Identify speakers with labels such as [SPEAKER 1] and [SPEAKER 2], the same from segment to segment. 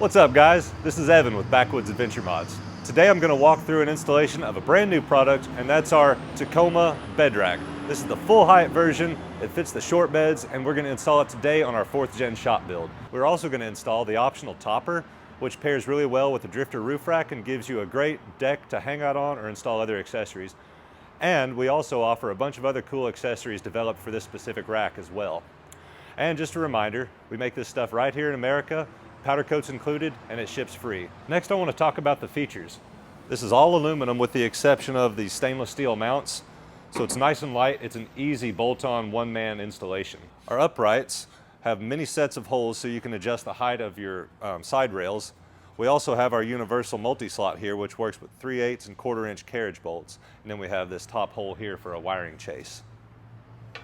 [SPEAKER 1] What's up guys? This is Evan with Backwoods Adventure Mods. Today I'm going to walk through an installation of a brand new product, and that's our Tacoma Bed Rack. This is the full height version. It fits the short beds, and we're going to install it today on our 4th gen shop build. We're also going to install the optional topper, which pairs really well with the drifter roof rack and gives you a great deck to hang out on or install other accessories. And we also offer a bunch of other cool accessories developed for this specific rack as well. And just a reminder, we make this stuff right here in America. Powder coat's included, and it ships free. Next, I want to talk about the features. This is all aluminum with the exception of the stainless steel mounts. So it's nice and light. It's an easy bolt-on one-man installation. Our uprights have many sets of holes so you can adjust the height of your side rails. We also have our universal multi-slot here, which works with 3/8 and 1/4 inch carriage bolts. And then we have this top hole here for a wiring chase.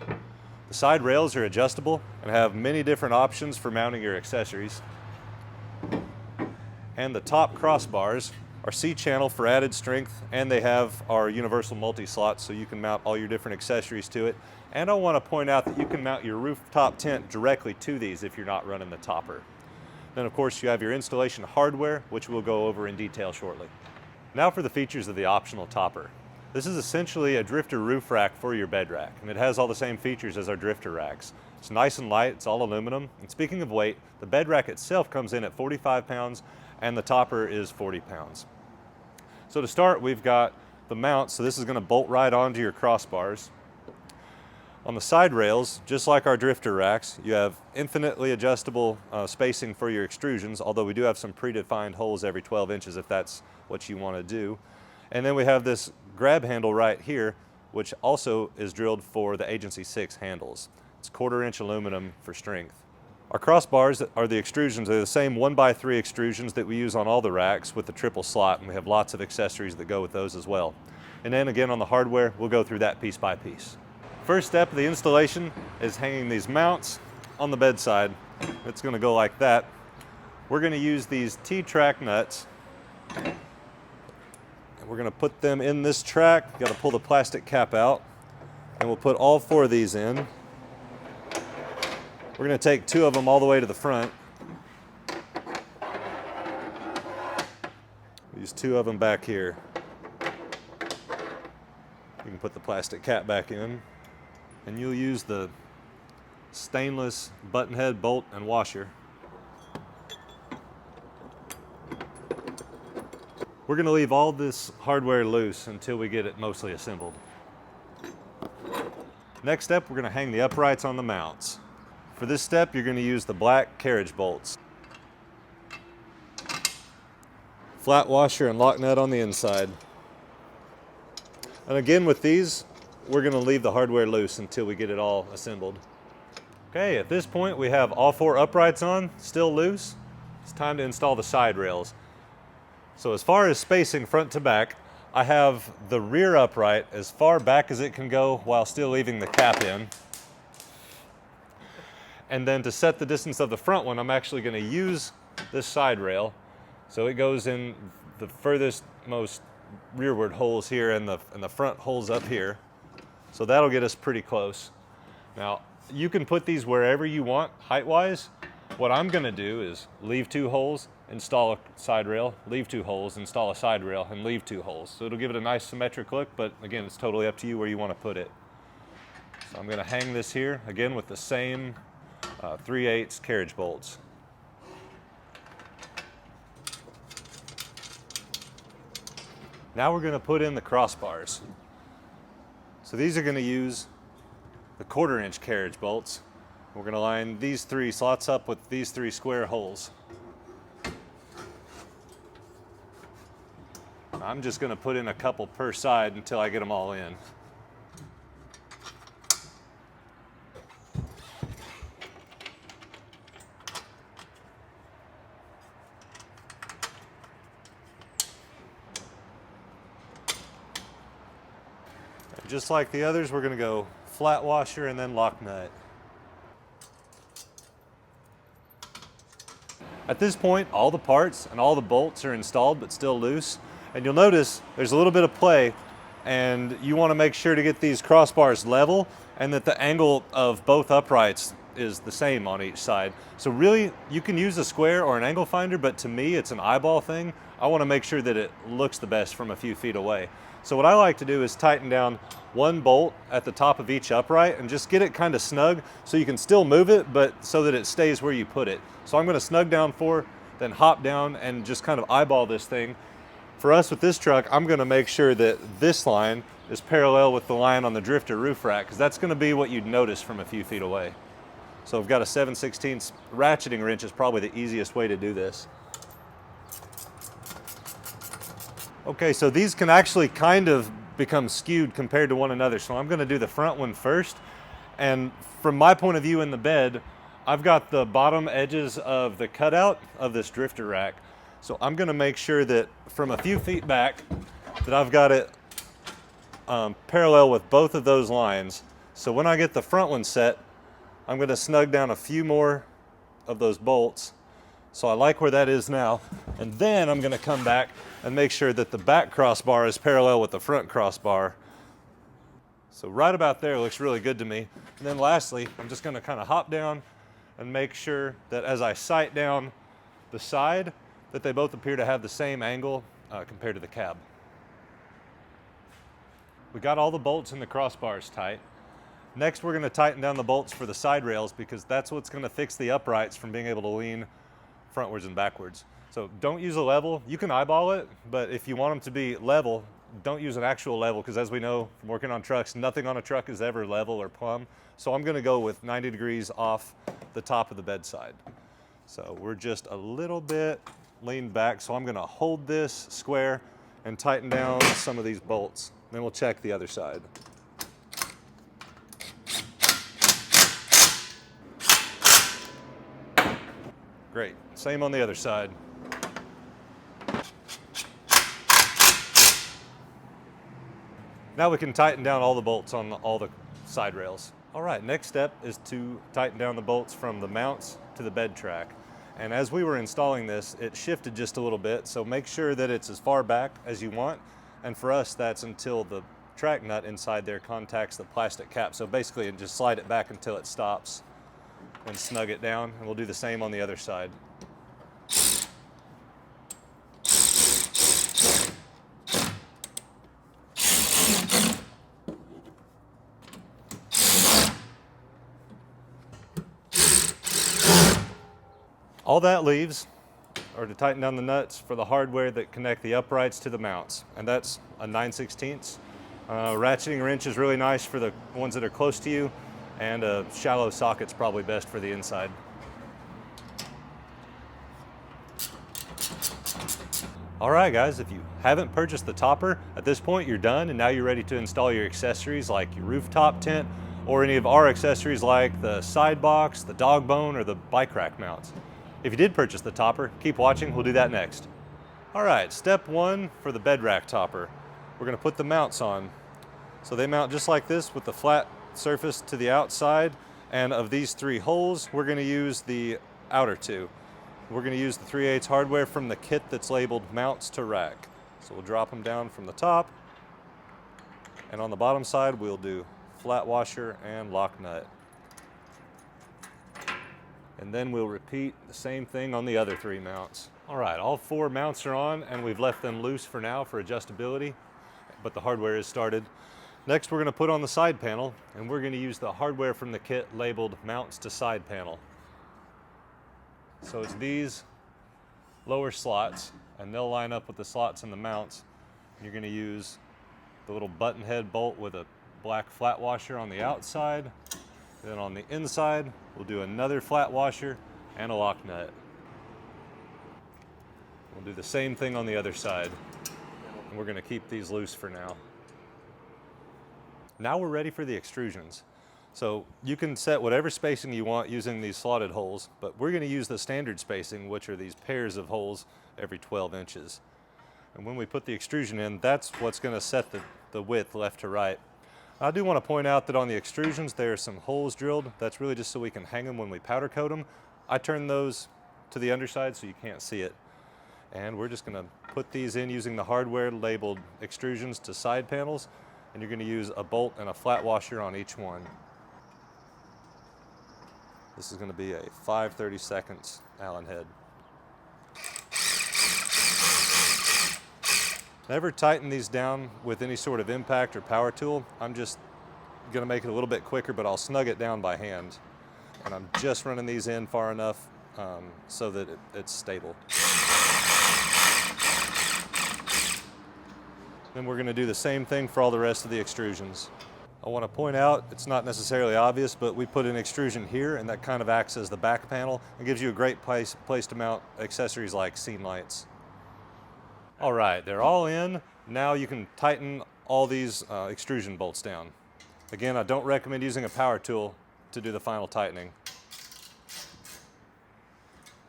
[SPEAKER 1] The side rails are adjustable and have many different options for mounting your accessories. And the top crossbars are C-channel for added strength, and they have our universal multi-slot so you can mount all your different accessories to it. And I want to point out that you can mount your rooftop tent directly to these if you're not running the topper. Then of course you have your installation hardware, which we'll go over in detail shortly. Now for the features of the optional topper. This is essentially a drifter roof rack for your bed rack, and it has all the same features as our drifter racks. It's nice and light, it's all aluminum, and speaking of weight, the bed rack itself comes in at 45 pounds and the topper is 40 pounds. So to start, we've got the mount, so this is going to bolt right onto your crossbars. On the side rails, just like our drifter racks, you have infinitely adjustable spacing for your extrusions, although we do have some predefined holes every 12 inches if that's what you want to do. And then we have this grab handle right here, which also is drilled for the Agency 6 handles. It's 1/4 inch aluminum for strength. Our crossbars are the extrusions. They're the same 1x3 extrusions that we use on all the racks with the triple slot, and we have lots of accessories that go with those as well. And then again on the hardware, we'll go through that piece by piece. First step of the installation is hanging these mounts on the bedside. It's going to go like that. We're going to use these T-track nuts. We're going to put them in this track. Got to pull the plastic cap out, and we'll put all 4 of these in. We're going to take 2 of them all the way to the front. Use 2 of them back here. You can put the plastic cap back in, and you'll use the stainless button head bolt and washer. We're going to leave all this hardware loose until we get it mostly assembled. Next step, we're going to hang the uprights on the mounts. For this step, you're going to use the black carriage bolts. Flat washer and lock nut on the inside. And again with these, we're going to leave the hardware loose until we get it all assembled. Okay, at this point we have all 4 uprights on, still loose. It's time to install the side rails. So as far as spacing front to back, I have the rear upright as far back as it can go while still leaving the cap in. And then to set the distance of the front one, I'm actually going to use this side rail. So it goes in the furthest most rearward holes here and the front holes up here. So that'll get us pretty close. Now, you can put these wherever you want height-wise. What I'm going to do is leave 2 holes, install a side rail, leave 2 holes, install a side rail, and leave 2 holes. So it'll give it a nice symmetric look, but again, it's totally up to you where you want to put it. So I'm going to hang this here, again with the same 3/8 carriage bolts. Now we're going to put in the crossbars. So these are going to use the 1/4 inch carriage bolts. We're going to line these 3 slots up with these 3 square holes. I'm just going to put in a couple per side until I get them all in. Just like the others, we're going to go flat washer and then lock nut. At this point, all the parts and all the bolts are installed but still loose. And you'll notice there's a little bit of play, and you want to make sure to get these crossbars level and that the angle of both uprights is the same on each side. So really, you can use a square or an angle finder, but to me, it's an eyeball thing. I want to make sure that it looks the best from a few feet away. So what I like to do is tighten down one bolt at the top of each upright and just get it kind of snug so you can still move it, but so that it stays where you put it. So I'm going to snug down 4, then hop down and just kind of eyeball this thing. For us with this truck, I'm going to make sure that this line is parallel with the line on the drifter roof rack, because that's going to be what you'd notice from a few feet away. So I've got a 7/16 ratcheting wrench is probably the easiest way to do this. Okay, so these can actually kind of become skewed compared to one another. So I'm going to do the front one first. And from my point of view in the bed, I've got the bottom edges of the cutout of this drifter rack. So I'm going to make sure that from a few feet back that I've got it parallel with both of those lines. So when I get the front one set, I'm going to snug down a few more of those bolts. So I like where that is now. And then I'm going to come back and make sure that the back crossbar is parallel with the front crossbar. So right about there looks really good to me. And then lastly, I'm just going to kind of hop down and make sure that as I sight down the side, that they both appear to have the same angle compared to the cab. We got all the bolts and the crossbars tight. Next, we're going to tighten down the bolts for the side rails, because that's what's going to fix the uprights from being able to lean frontwards and backwards. So don't use a level. You can eyeball it, but if you want them to be level, don't use an actual level, because as we know from working on trucks, nothing on a truck is ever level or plumb. So I'm going to go with 90 degrees off the top of the bedside. So we're just a little bit leaned back. So I'm going to hold this square and tighten down some of these bolts. Then we'll check the other side. Great, same on the other side. Now we can tighten down all the bolts on all the side rails. All right, next step is to tighten down the bolts from the mounts to the bed track. And as we were installing this, it shifted just a little bit, so make sure that it's as far back as you want. And for us, that's until the track nut inside there contacts the plastic cap. So basically, just slide it back until it stops and snug it down. And we'll do the same on the other side. All that leaves are to tighten down the nuts for the hardware that connect the uprights to the mounts, and that's a 9/16. Ratcheting wrench is really nice for the ones that are close to you, and a shallow socket's probably best for the inside. All right, guys, if you haven't purchased the topper, at this point you're done, and now you're ready to install your accessories like your rooftop tent or any of our accessories like the side box, the dog bone, or the bike rack mounts. If you did purchase the topper, keep watching, we'll do that next. All right, step one for the bed rack topper. We're gonna put the mounts on. So they mount just like this with the flat surface to the outside, and of these 3 holes, we're gonna use the outer 2. We're gonna use the 3/8 hardware from the kit that's labeled mounts to rack. So we'll drop them down from the top, and on the bottom side, we'll do flat washer and lock nut. And then we'll repeat the same thing on the other 3 mounts. All right, all 4 mounts are on, and we've left them loose for now for adjustability, but the hardware is started. Next, we're gonna put on the side panel, and we're gonna use the hardware from the kit labeled mounts to side panel. So it's these lower slots, and they'll line up with the slots in the mounts. You're gonna use the little button head bolt with a black flat washer on the outside. Then on the inside, we'll do another flat washer and a lock nut. We'll do the same thing on the other side. And we're gonna keep these loose for now. Now we're ready for the extrusions. So you can set whatever spacing you want using these slotted holes, but we're gonna use the standard spacing, which are these pairs of holes every 12 inches. And when we put the extrusion in, that's what's gonna set the width left to right. I do want to point out that on the extrusions, there are some holes drilled. That's really just so we can hang them when we powder coat them. I turn those to the underside so you can't see it. And we're just going to put these in using the hardware labeled extrusions to side panels. And you're going to use a bolt and a flat washer on each one. This is going to be a 5/32 Allen head. Never tighten these down with any sort of impact or power tool. I'm just going to make it a little bit quicker, but I'll snug it down by hand. And I'm just running these in far enough so that it's stable. Then we're going to do the same thing for all the rest of the extrusions. I want to point out, it's not necessarily obvious, but we put an extrusion here, and that kind of acts as the back panel and gives you a great place to mount accessories like scene lights. All right, they're all in. Now you can tighten all these extrusion bolts down. Again, I don't recommend using a power tool to do the final tightening.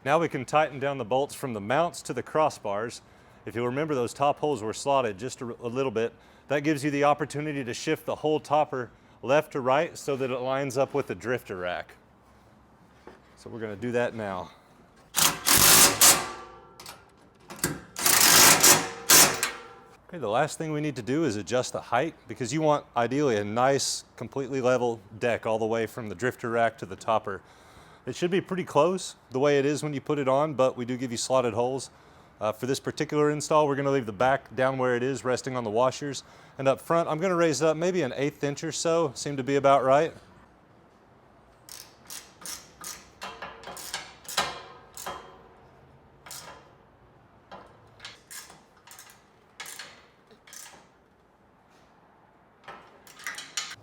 [SPEAKER 1] Now we can tighten down the bolts from the mounts to the crossbars. If you'll remember, those top holes were slotted just a little bit. That gives you the opportunity to shift the whole topper left to right so that it lines up with the drifter rack. So we're going to do that now. Okay, the last thing we need to do is adjust the height, because you want ideally a nice, completely level deck all the way from the drifter rack to the topper. It should be pretty close the way it is when you put it on, but we do give you slotted holes. For this particular install, we're going to leave the back down where it is, resting on the washers. And up front, I'm going to raise it up maybe an 1/8 inch or so, seemed to be about right.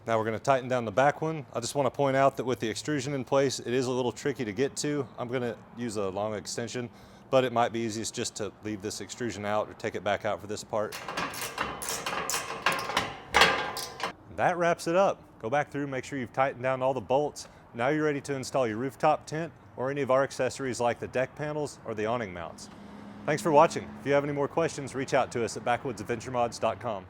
[SPEAKER 1] Now we're going to tighten down the back one. I just want to point out that with the extrusion in place, it is a little tricky to get to. I'm going to use a long extension, but it might be easiest just to leave this extrusion out or take it back out for this part. That wraps it up. Go back through, make sure you've tightened down all the bolts. Now you're ready to install your rooftop tent or any of our accessories like the deck panels or the awning mounts. Thanks for watching. If you have any more questions, reach out to us at backwooadsadventuremods.com.